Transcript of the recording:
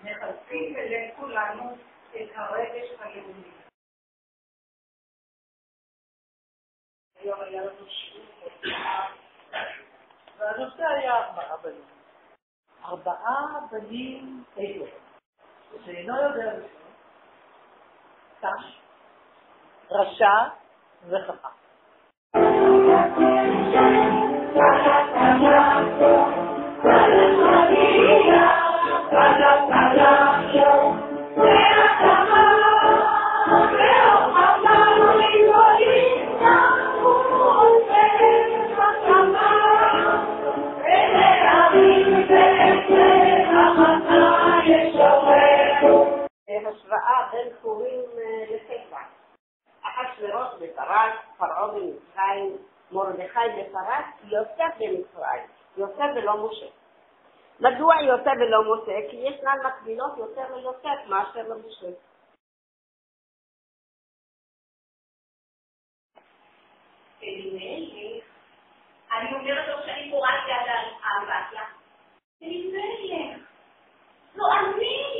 מחלקים לכולנו את הרגש הלאומי. היום היה לנו שיעור והנושא היה 4 בנים. 4 בנים איתו, שאינו יודע לשאול, תם, רשע וחכם. השוואה בין פורים לפסח. אחשוורוש בפרס, פרעה במצרים, מרדכי בפרס, יוסף במצרים. יוסף ולא משה. מדוע יוסף ולא משה? כי ישנן מקבילות יותר ליוסף מאשר למשה. אלימלך, אני אומרת לו שאני קוראת יד על בתיה. אלימלך, לא אני